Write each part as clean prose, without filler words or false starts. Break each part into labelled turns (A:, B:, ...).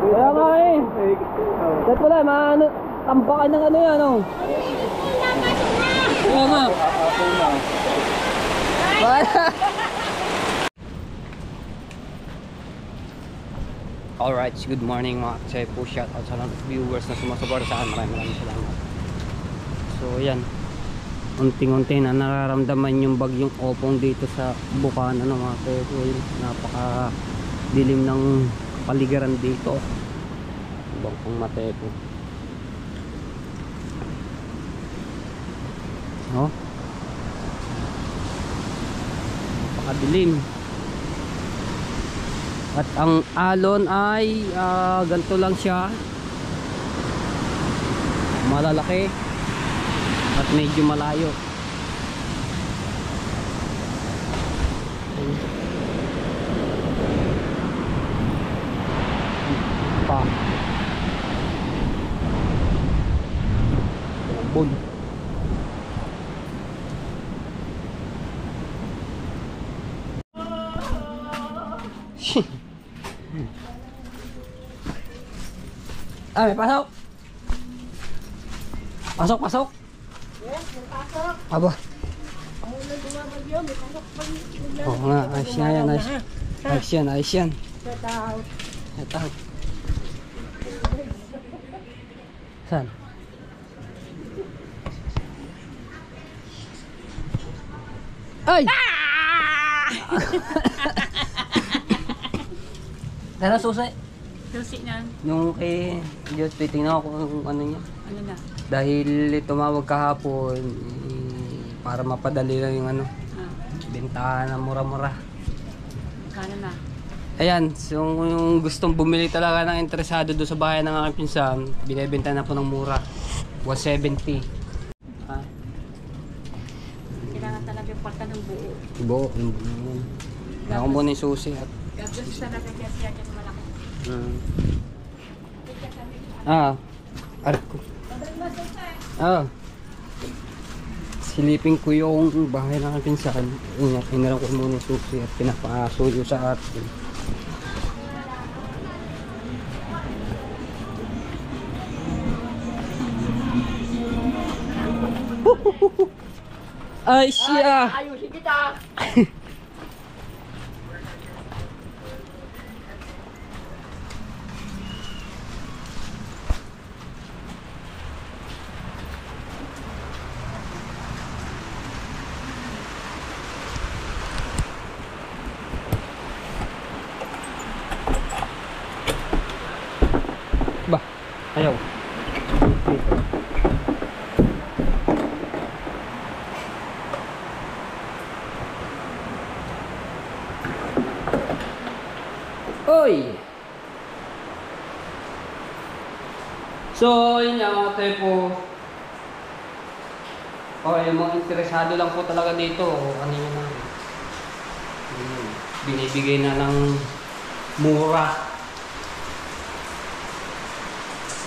A: Kaya nga eh. Kahit wala, tambakan ng ano yan, oh. Kaya nga. Alright, good morning mga Chepo. Shout out sa mga viewers na sumasuporta sa akin. Maraming salamat. So yan, unting-unti na nararamdaman yung bagyong Opong dito sa Bukana mga Chepo. Napaka dilim ng paligiran dito. Ibang pang Matepo. No? Napakadilim. At ang alon ay ganito lang siya, malalaki at medyo malayo. Pa bun. May pasok. Pasok.
B: Yes, may pasok.
A: Aba.
B: Ang ulan bumabagyo, may pasok pa.
A: Oo nga, ayos yan, ayos yan.
B: Set out.
A: Set out. Saan? Ay! Dala susi.
B: Susi na.
A: Yung kay Diyos, titingnan ako kung ano niya.
B: Ano na?
A: Dahil tumawag kahapon, para mapadali lang yung ano, bentahan na mura-mura.
B: Kano na?
A: Ayan, so yung gustong bumili talaga ng interesado doon sa bahay ng aking pinsan, binibenta na po ng mura. 170.
B: Kailangan talaga yung palta ng buo.
A: Buo. Ako muna yung susi at
B: Gagawin talaga siya dyan malaki.
A: Arko. Silipin ko yung bahay ng aking pinsan. Inalang ko muna yung susi at pinapasuyo sa atin. Ay siya!
B: Ayusin kita!
A: Ba, ayaw. Oy! So, yun nga mga Tepo. Yung mga interesado lang po talaga dito. Ano yun na? Binibigay na ng mura.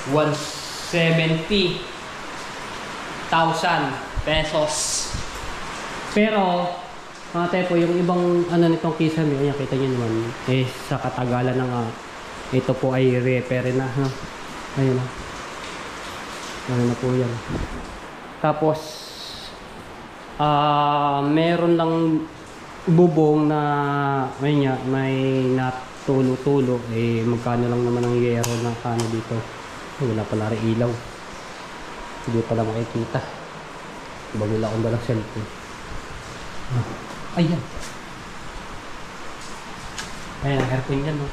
A: 170,000 pesos. Pero mga Tepo, yung ibang ano nitong kisame, ayan, kita nyo naman, sa katagalan na nga, ito po ay repair na, ha? Ayun na. Ano na po yan. Tapos, meron lang bubong na, ayun nga, may natulo-tulo, magkano lang naman ang yero na kano dito. Wala pala rin ilaw. Hindi pala makikita. Bagula akong dalang cellphone. Ayan. Ayan ang aircon yan, no?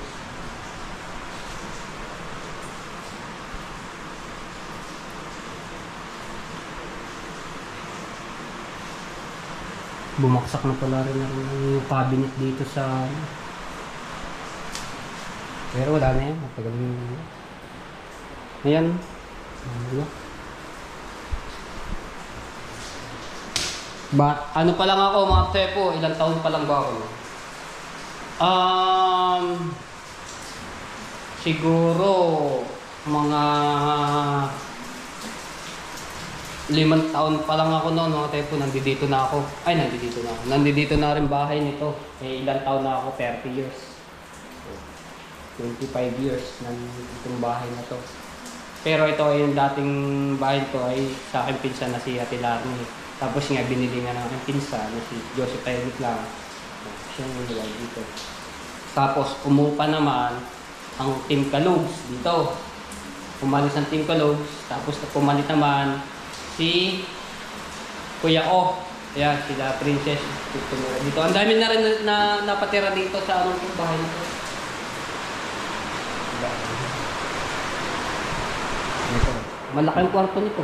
A: Bumaksak na pala rin yung cabinet dito sa... Pero wala na yan. Matagal na yun. Ayan. Ano pa lang ako mga Tepo? Ilang taon pa lang ba ako? Siguro mga 5 taon pa lang ako noon mga Tepo. Nandito na ako. Nandito na ako. Nandito na rin bahay nito. Ilang taon na ako? 30 years. 25 years ng itong bahay na to. Pero ito yung dating bahay to ay sa aking pinsan na si Ate Larny. Tapos nga binili nga ng aking pinsan na si Joseph Taylor lang. Siya yung nilay dito. Tapos umupa naman ang Team Kalugs dito. Umalis ang Team Kalugs. Tapos pumalit naman si Kuya O. Ayan, sila Princess. Dito. Ang dami na rin na napatira dito sa anong bahay na to. Ito. Malaking kwarto nito.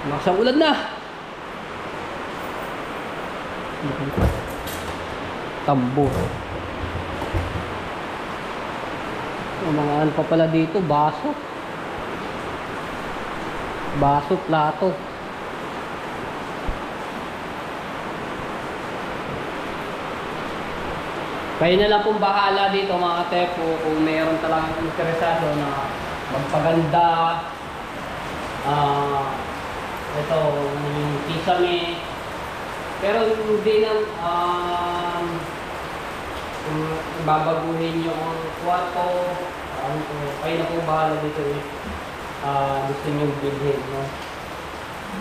A: Makasang ulan na. Tambor. Ang mga ano pa pala dito, baso. Baso, plato. Kayo na lang pong bahala dito mga katepo kung mayroon talagang interesado na magpaganda. Ito, yung kisame. Pero hindi nang babaguhin yung kwarto. Kayo na pong bahala dito gusto nyo bilhin. No?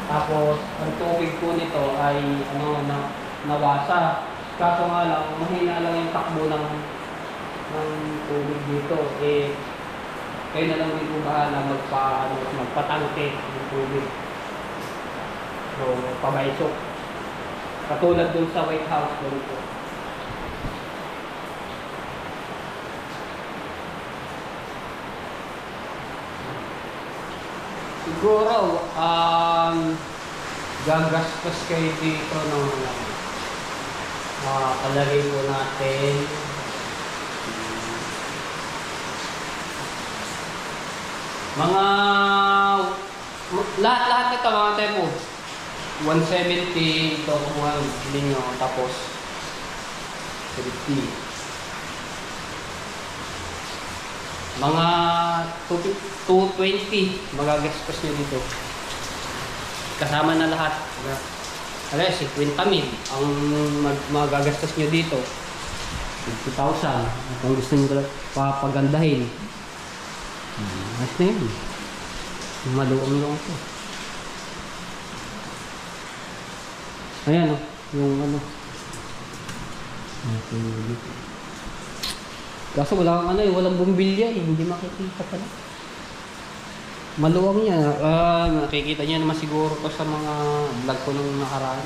A: Tapos, ang tubig po nito ay nawasa. Kaso nga lang, mahina lang yung takbo ng tubig dito. Kayo na lang dito bahala magpatangke ng tubig. So, pabaysok. Katulad dun sa White House doon po. Siguro, gagastos kayo dito ng kalagay po natin mga lahat nito mga tempo 170 ito kung ano ninyo tapos 50 mga 220 magagastos nyo dito kasama na lahat. Kaya 50,000 ang magagastos nyo dito. 50,000. Kung gusto nyo papagandahin. Mas na yun. Maluang ito. Ayan o. Yung ano. Kaso walang walang bumbilya hindi makikita pala. Maluwang niya. Nakikita niya naman siguro to sa mga vlog ko nung nakaraan.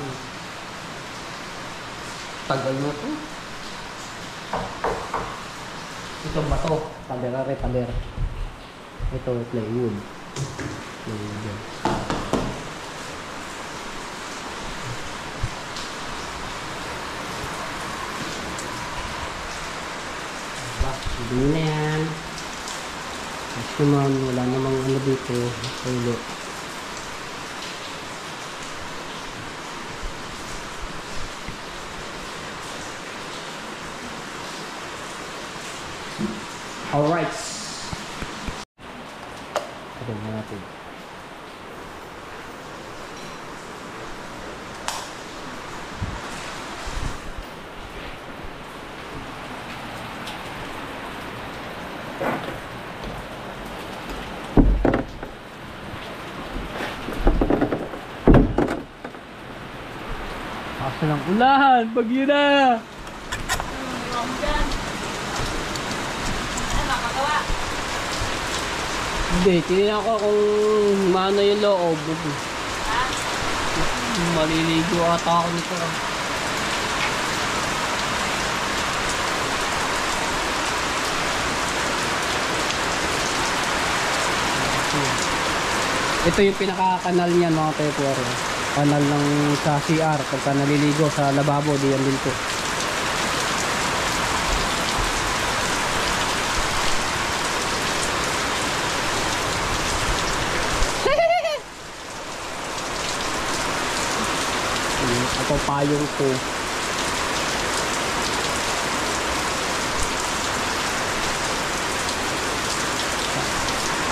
A: Tagal na to. Ito ba to? Pader. Ito, plywood. Hindi na yan. Kasi naman, wala namang ano dito. Ulo. Alright. Ito na natin. Asa ng ulan, bagyo na. Hindi, tinignan ko kung maano yung loob. Maliligo ata ako nito. Ito yung pinaka-kanal niyan mga tepor. Kanal ng sa CR pagka naliligo sa lababo, diyan din po. Ito payong ko.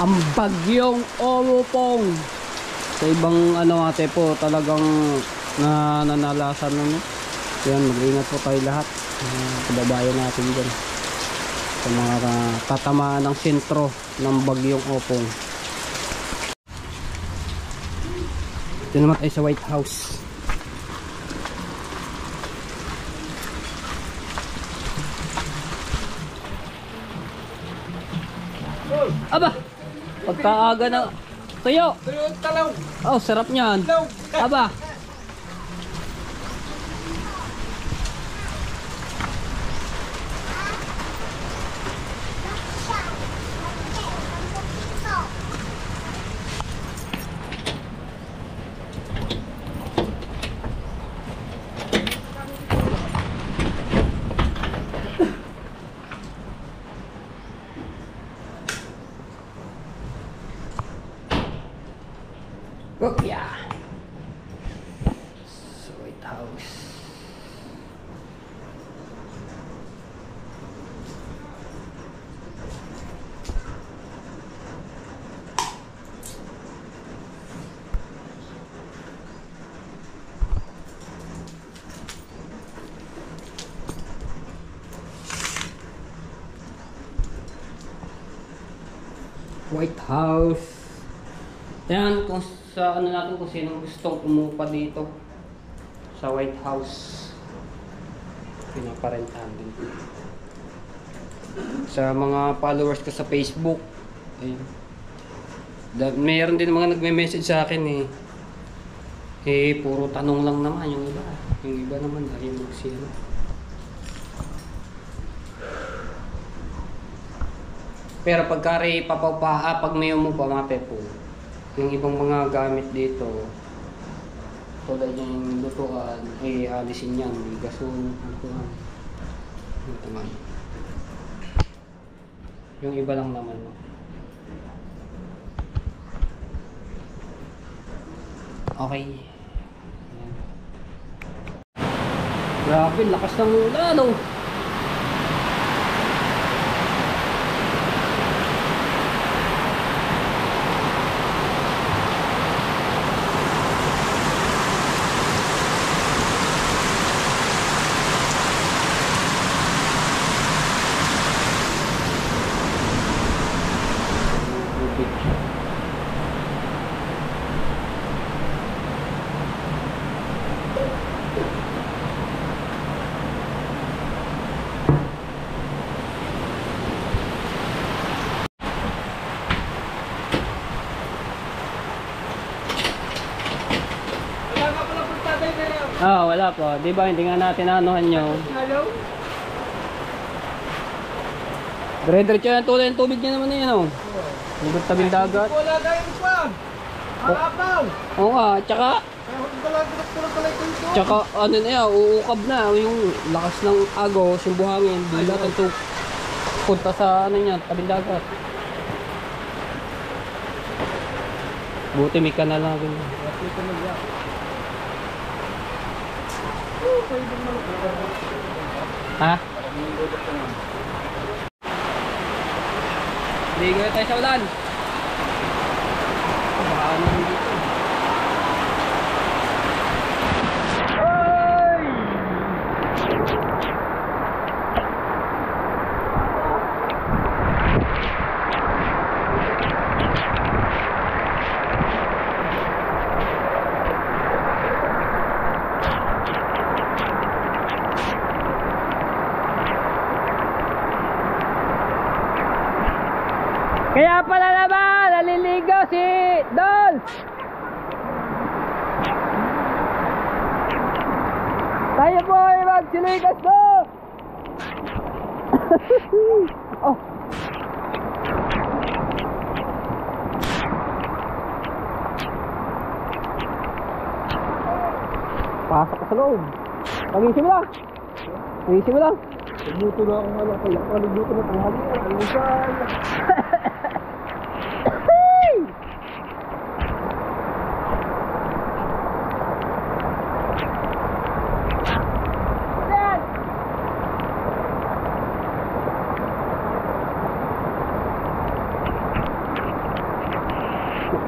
A: Ang bagyong Omupong. Sa ibang ate po talagang nanalasan nun. Yan, mag-ingat po tayo lahat. Kababayan natin dyan. sa mga tatamaan ng sentro ng bagyong Opong. Ito naman tayo sa White House. Aba! Pagkaaga na tuyo! Oh, sarap niyan! Aba! Oh, yeah. So, White House. White House. Yan, kung sa ano natin, kung sinong gustong umupa dito sa White House, pinaparentahan din sa mga followers ko sa Facebook. Ayun. Mayroon din mga nagme-message sa akin puro tanong lang naman yung iba naman ayaw magsira. Pero pagkari pag may umupa mga pepo, yung ibang mga gamit dito, tulad yung lutuan, alisin yan, gasol, lutuan. Ito man. Yung iba lang naman. No? Okay. Ayan. Grabe, lakas ng ulan, oh. Wala po. Di ba hindi nga natin anuhan nyo?
B: Hello?
A: Dire-diretso yung tulay ng tubig niya naman na yan, oh. Hanggang tabing dagat.
C: Wala kayo pa. Maapaw.
A: Oo nga, tsaka ano na yan, uukab na. Yung lakas ng agos, yung buhangin. Bila ito punta sa ano niya, tabing dagat. Buti may kanal na ganyan. Ha? Ligo tayo sa ulan. Baka naman dito. Ay! Kaya pala naman, naliligaw si Dolls. Tayo po ay magsiligas po. Oh. Pasok ka sa loob. Pagising mo lang. Pagising mo lang.
C: Luto na akong alam ko. Luto na tanghali. Alusan.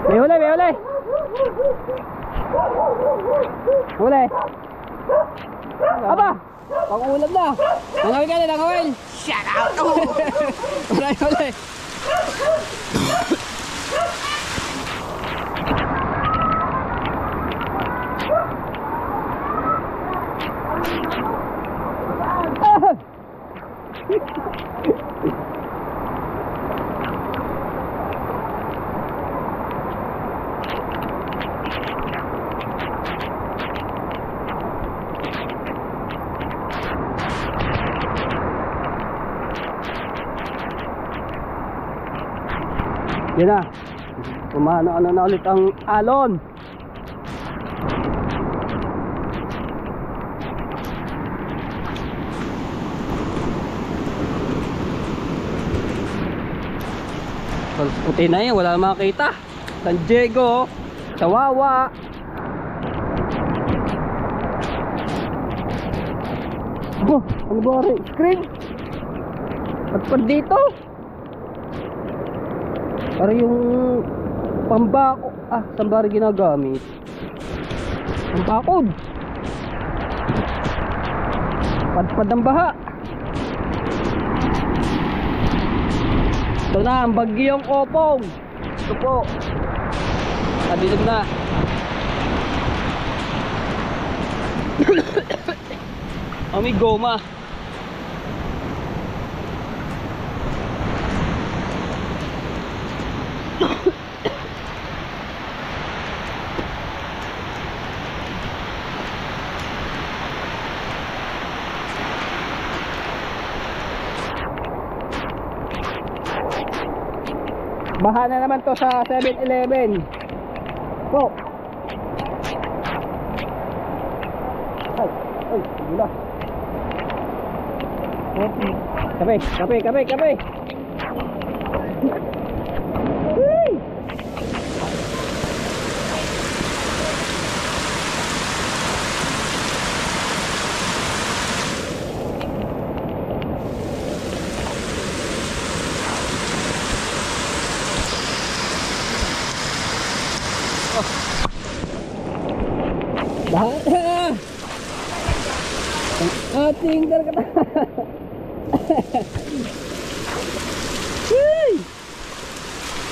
A: May huli, may huli. Huli. Aba! Pang-ulam na. Nangawin ka na, nangawin.
B: Shout out!
A: Uray, uray. Yan na. Kumano-ano na ulit ang alon. Puti na yan, wala na makakita. San Diego, Sawawa. Abo, ano ba rin? Screen? At pa dito? Para yung pambako. Saan ba rin ginagamit? Pambakod. Padpad ng baha. Ito na ang bagyong Opong. Ito po. Nabilog na. May goma. Baha na naman to sa 7-Eleven. Po. Ay, gula. Kape. Uy! Baha na! Ang ating karagatan!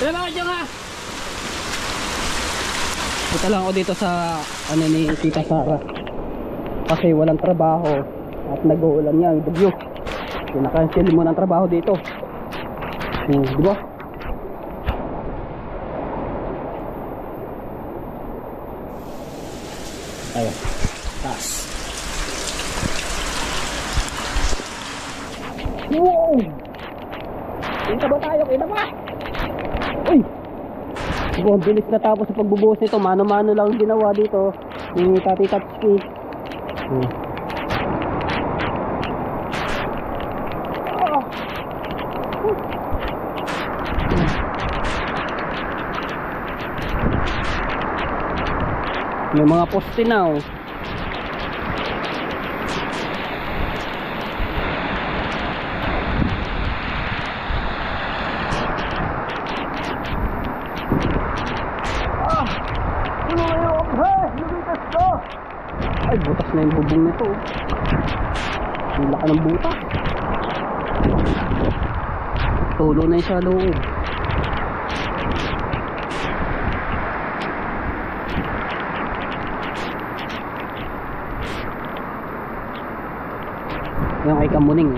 A: Salamat dyan nga! Punta lang ako dito sa ano ni Tita Sara kasi walang trabaho at nag-uulan nga ang bagyo. Pinakancel mo ng trabaho dito. Di ba? Ayun, taas. Wow! Kita ba tayo? Kita ba? Uy! Ang bilis na tapos sa pagbubuhos nito. Mano-mano lang ginawa dito ni Tati Tatsuki. May mga poste na oh. Ay, butas na yung bubong nito. Ang laki ng butas. Tulo na yung sa loob. Yung ay Kamuning.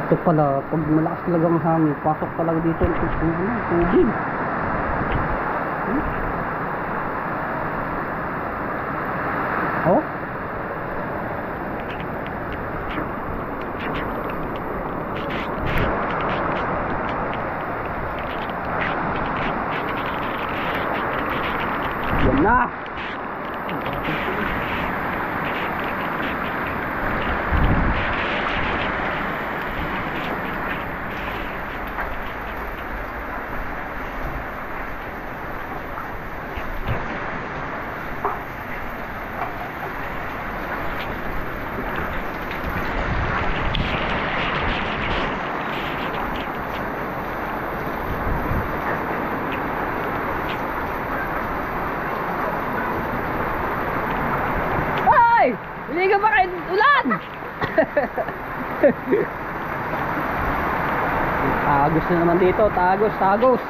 A: Ito pala, pag malakas talagang hangin, pasok talaga dito yung tubig. Oh? Yan na! Hindi ka ba kahit ulan? Tagos na naman dito. Tagos, tagos.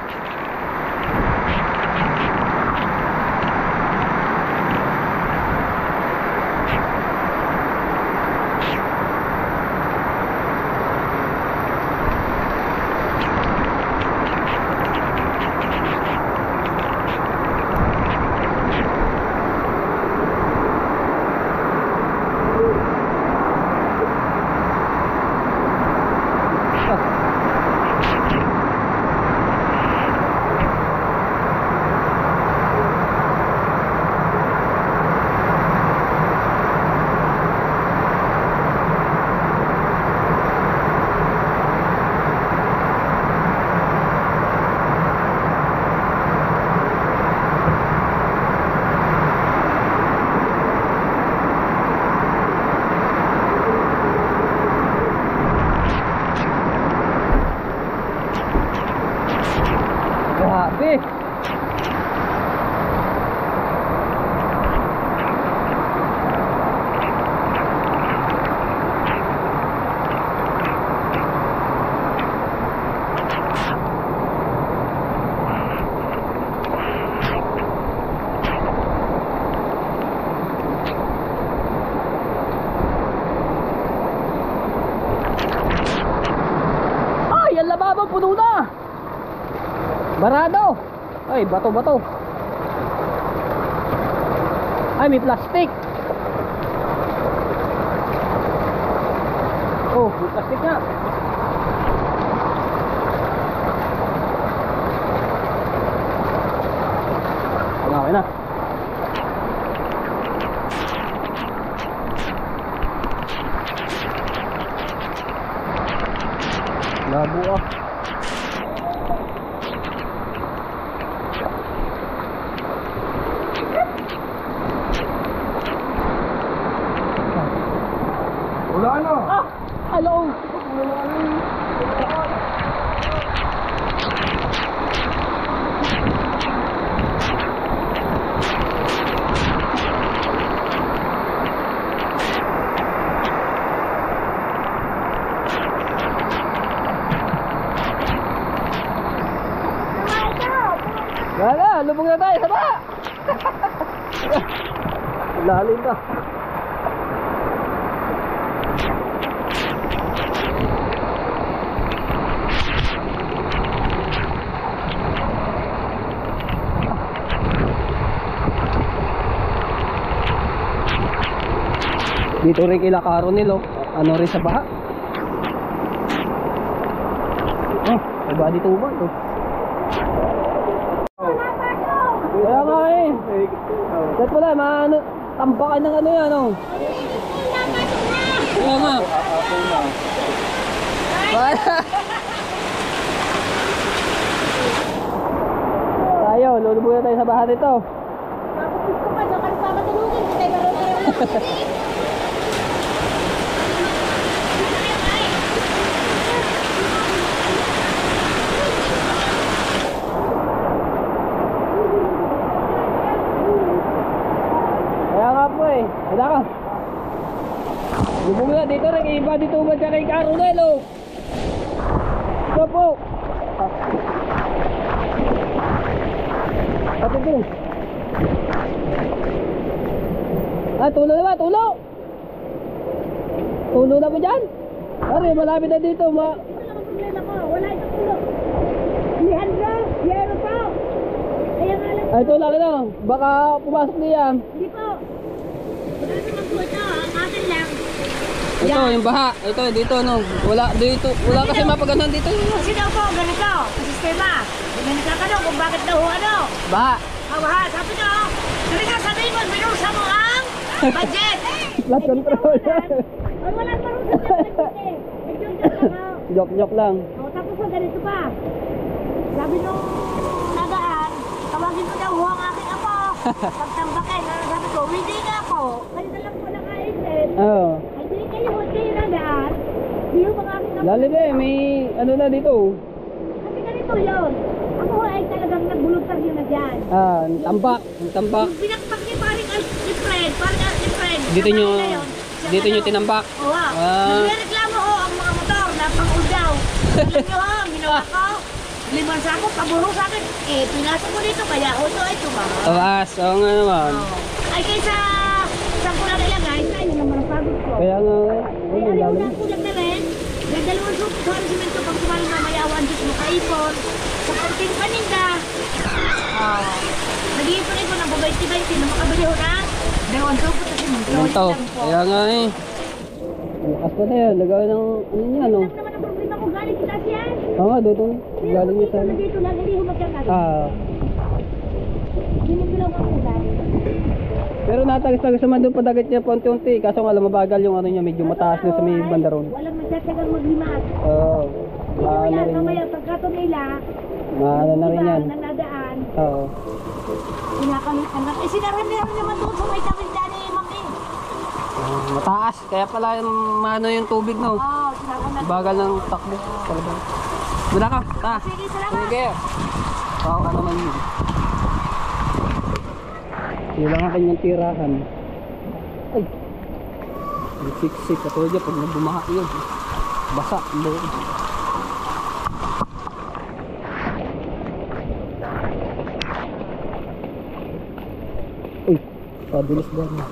A: Grabe. Ay, ang lababo puno na. Barado. Ay, bato-bato. Ay, may plastic. Oh, may plastic na. Okay na. Labo ah.
C: Wala na.
A: Ah! Hello! Wala, lubog na tayo sa ba? Lalim na. Dito rin kila Caronel, oh. Ano rin sa baha. Oh, may body tuba ito. Kaya nga eh. Kahit wala, maano, tampakan ng ano yan, oh. Kaya nga. Tayo, lulubuyan tayo sa baha nito. Kaya nga po eh. Wala ka. Lubog na dito rin. Iba dito ba siya kay Caronel, oh. Ito po. Pati din. Ah, tulo na ba? Tulo! Tulo na ba dyan? Pare, malapit na dito.
B: Wala akong problema ko. Wala itong tulog. Alejandro, Piero po. Kaya nga lang.
A: Ay, ito lang na. Baka pumasok niya.
B: Hindi po. Wala naman po ito. Ang akin lang.
A: Ito, yung baha. Ito, dito, no. Wala, dito. Wala kasi mapaganon dito.
B: Kasi daw po, ganito. Ang sistema. Ganito ka daw kung bakit daw ano.
A: Baha.
B: Kawaha, sabi nyo. Kasi nga sabihin mo, binusa mo ang budget.
A: Flat control.
B: Ay, wala marunong sa budget eh. Nag-joke lang ako.
A: Joke-joke lang.
B: O, tapos po, ganito pa. Sabi nung nagaan, tawagin ko daw ho ang aking apo. Pagtambakin, sabi ko, hindi nga po. Kayo na lang po nakaisip.
A: Oo.
B: Ay, hindi kayo, hindi nagaan. Hindi ho ang aking apo.
A: Lalim eh, may ano na dito.
B: Kasi ganito yun. Ako ay talagang nagbuluntar yun na dyan.
A: Ah, tambak. Tambak.
B: Yung pinakpak niya paring Alfred,
A: Dito nyo,
B: na yun.
A: Dito nyo tinambak.
B: Oo. Nagreklamo ho ang mga motor na pang-udaw. Alam nyo ho, ang ginawa ko. 5 sako, paburo sa akin. Eh, pinasok ko dito, kaya auto ay tumakas.
A: Taas, oo nga naman.
B: Ay, kaysa saan ko lang ilagay, sa'yo naman ang pagod ko.
A: Kaya nga,
B: Ay, alam mo na ako lang na rin. May 2 suwan simento pag sumali mamaya 1 Diyos mo kaipon. Sa konting paninda. Nag-iipon-ipon ng 20-20 na makabili ho na. 2 suwan po sa simento.
A: Ito, kaya nga eh. Lakas pa na yan, lagay ng ano niya, no?
B: Alam naman ang problema ko, galing kita siya.
A: Oo nga, dito, galing niya sa ano.
B: Dito lang, hindi ho magkakalit. Sinigilaw ako galing.
A: Pero natagis-tagis naman doon padagat niya paunti-unti. Kaso nga lang mabagal yung ano niya, medyo mataas doon sa may bandaron.
B: Walang magsasagang maghimas.
A: Oo. Maano
B: Kaya
A: rin yan.
B: mamaya pagkato nila,
A: Maano na rin yan.
B: nang nadaan,
A: Oo.
B: kinakalitan lang. Eh, sinaran niya naman doon sa may tawid ni Ma'am eh.
A: Mataas, kaya pala maano yung tubig, no?
B: Oo, sinaran na.
A: Bagal ng takbo. Talagang. Wala ka, ta.
B: Sige, salamat.
A: Sige. Wow, ano naman yun. Yun lang ang kanyang tirahan. Ay. Ang siksik. Katulad dyan, pag nagbumaha yun. Basa. Ang loob. Uy, padulas ba na?